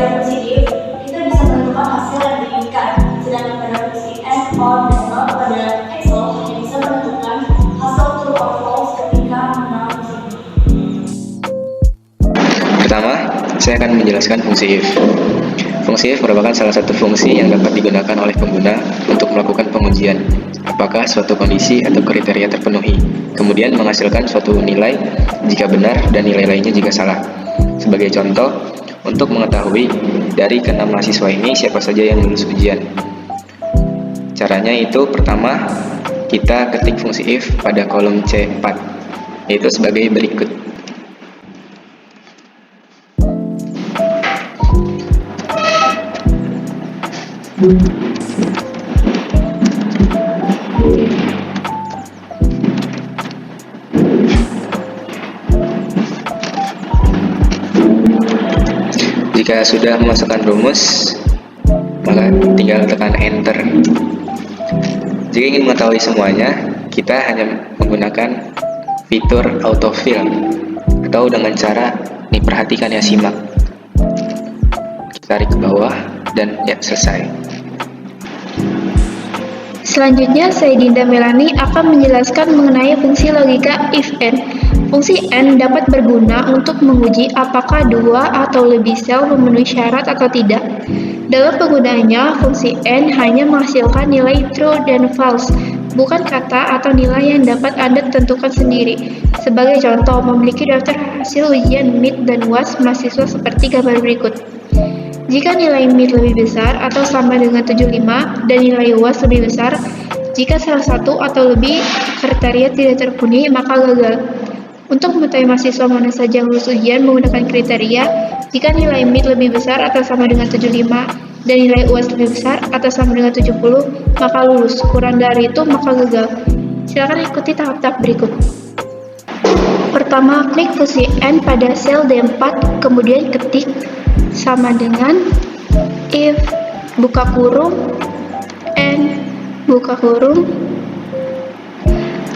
fungsi if, kita bisa menentukan hasil yang diinginkan. Sedangkan pada fungsi and, or, dan not pada Excel hanya bisa menentukan hasil true or false ketika menggunakan fungsi ini. Pertama, saya akan menjelaskan fungsi if. Fungsi if merupakan salah satu fungsi yang dapat digunakan oleh pengguna untuk melakukan pengujian apakah suatu kondisi atau kriteria terpenuhi, kemudian menghasilkan suatu nilai jika benar dan nilai lainnya jika salah. Sebagai contoh, untuk mengetahui dari ke-6 mahasiswa ini siapa saja yang lulus ujian. Caranya itu pertama, kita ketik fungsi if pada kolom C4, yaitu sebagai berikut. Jika sudah memasukkan rumus, maka tinggal tekan enter. Jika ingin mengetahui semuanya, kita hanya menggunakan fitur autofill atau dengan cara diperhatikan ya, simak. Kita tarik ke bawah dan ya, selesai. Selanjutnya, saya Dinda Melani akan menjelaskan mengenai fungsi logika if and. Fungsi and dapat berguna untuk menguji apakah dua atau lebih sel memenuhi syarat atau tidak. Dalam penggunaannya, fungsi and hanya menghasilkan nilai true dan false, bukan kata atau nilai yang dapat Anda tentukan sendiri. Sebagai contoh, memiliki daftar hasil ujian MIT dan UAS mahasiswa seperti gambar berikut. Jika nilai MIT lebih besar atau sama dengan 75 dan nilai UAS lebih besar, jika salah satu atau lebih kriteria tidak terpenuhi, maka gagal. Untuk mengetahui mahasiswa mana saja yang lulus ujian menggunakan kriteria, jika nilai MIT lebih besar atau sama dengan 75 dan nilai UAS lebih besar atau sama dengan 70, maka lulus. Kurang dari itu, maka gagal. Silakan ikuti tahap-tahap berikut. Pertama, klik fungsi and pada sel D4, kemudian ketik sama dengan if buka kurung and buka kurung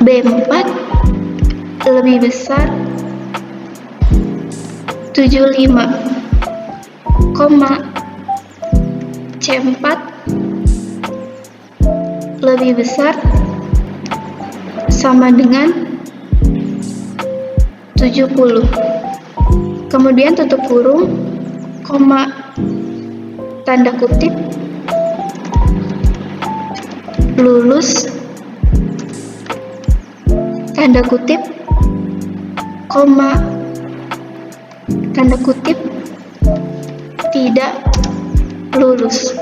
B4 lebih besar 75, C4 lebih besar sama dengan 70. Kemudian tutup kurung, koma, tanda kutip, lulus, tanda kutip, koma, tanda kutip, tidak lulus.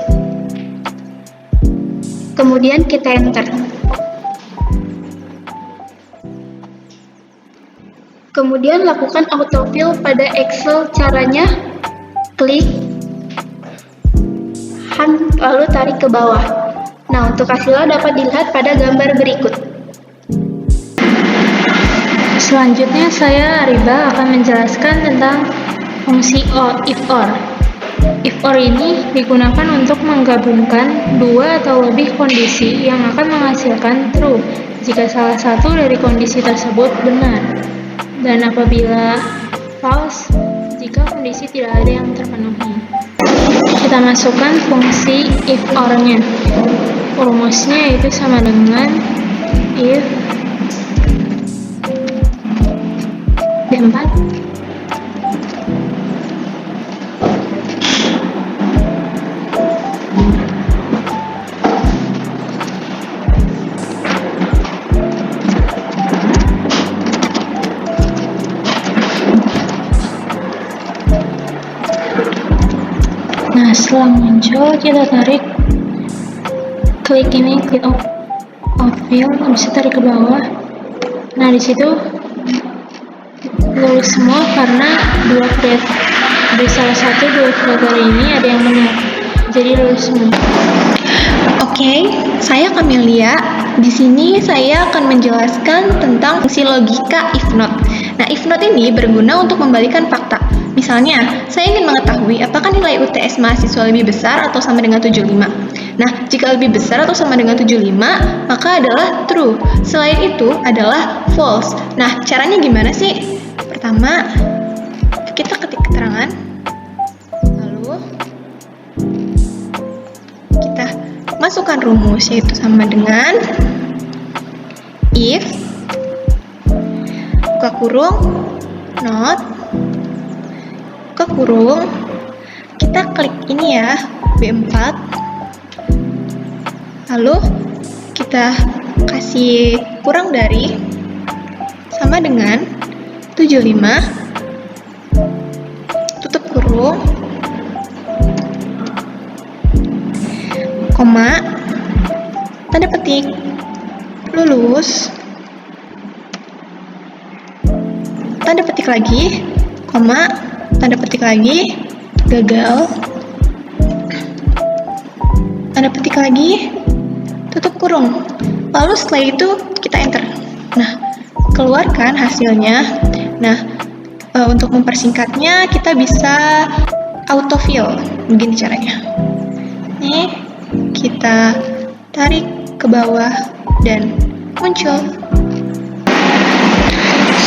Kemudian kita enter. Kemudian lakukan autofill pada Excel. Caranya klik lalu tarik ke bawah. Nah, untuk hasilnya dapat dilihat pada gambar berikut. Selanjutnya saya Ariba akan menjelaskan tentang fungsi if or. If or ini digunakan untuk menggabungkan dua atau lebih kondisi yang akan menghasilkan true jika salah satu dari kondisi tersebut benar, dan apabila false jika kondisi tidak ada yang terpenuhi. Kita masukkan fungsi if or-nya. Rumusnya itu sama dengan if D4 Nah, setelah muncul, kita tarik, klik ini, klik outfill, bisa tarik ke bawah. Nah, di situ lulus semua karena dari salah satu dua kriteria ini ada yang benar, jadi lulus semua. Oke, saya Camelia. Di sini saya akan menjelaskan tentang fungsi logika if not. Nah, if not ini berguna untuk membalikan fakta. Misalnya, saya ingin mengetahui apakah nilai UTS mahasiswa lebih besar atau sama dengan 75. Nah, jika lebih besar atau sama dengan 75, maka adalah true. Selain itu adalah false. Nah, caranya gimana sih? Pertama, kita ketik keterangan, lalu masukkan rumus, yaitu sama dengan if buka kurung not buka kurung, kita klik ini ya, B4, lalu kita kasih kurang dari sama dengan 75, tutup kurung, koma, tanda petik, lulus, tanda petik lagi, koma, tanda petik lagi, gagal, tanda petik lagi, tutup kurung. Lalu setelah itu kita enter. Nah, keluarkan hasilnya. Nah, untuk mempersingkatnya kita bisa autofill. Begini caranya. Nih, kita tarik ke bawah dan muncul.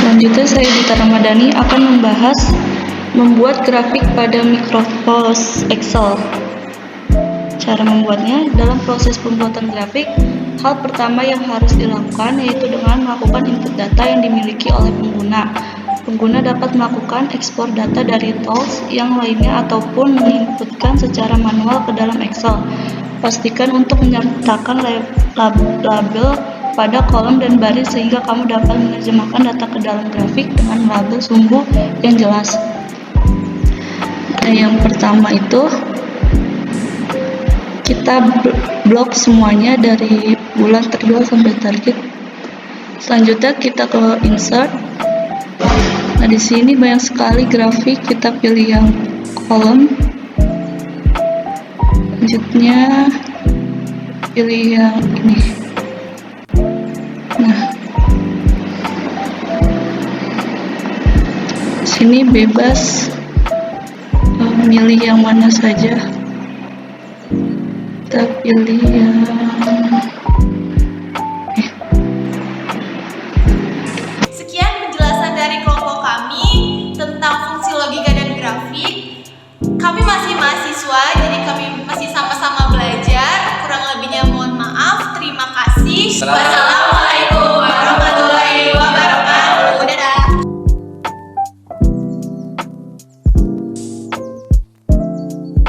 Selanjutnya saya Dita Ramadhani akan membahas membuat grafik pada Microsoft Excel. Cara membuatnya, dalam proses pembuatan grafik, hal pertama yang harus dilakukan yaitu dengan melakukan input data yang dimiliki oleh pengguna. Pengguna dapat melakukan ekspor data dari tools yang lainnya ataupun menginputkan secara manual ke dalam Excel. Pastikan untuk menyertakan label pada kolom dan baris sehingga kamu dapat menerjemahkan data ke dalam grafik dengan label sumbu yang jelas. Nah, yang pertama itu kita blok semuanya dari bulan terjual sampai target. Selanjutnya kita ke insert. Nah, di sini banyak sekali grafik, kita pilih yang kolom. Selanjutnya pilih yang ini. Nah, sini bebas milih yang mana saja. Kita pilih yang Sekian penjelasan dari kelompok kami tentang fungsi logika dan grafik. Kami masih mahasiswa, jadi kami masih sama-sama belajar. Kurang lebihnya mohon maaf. Terima kasih. Wassalamualaikum.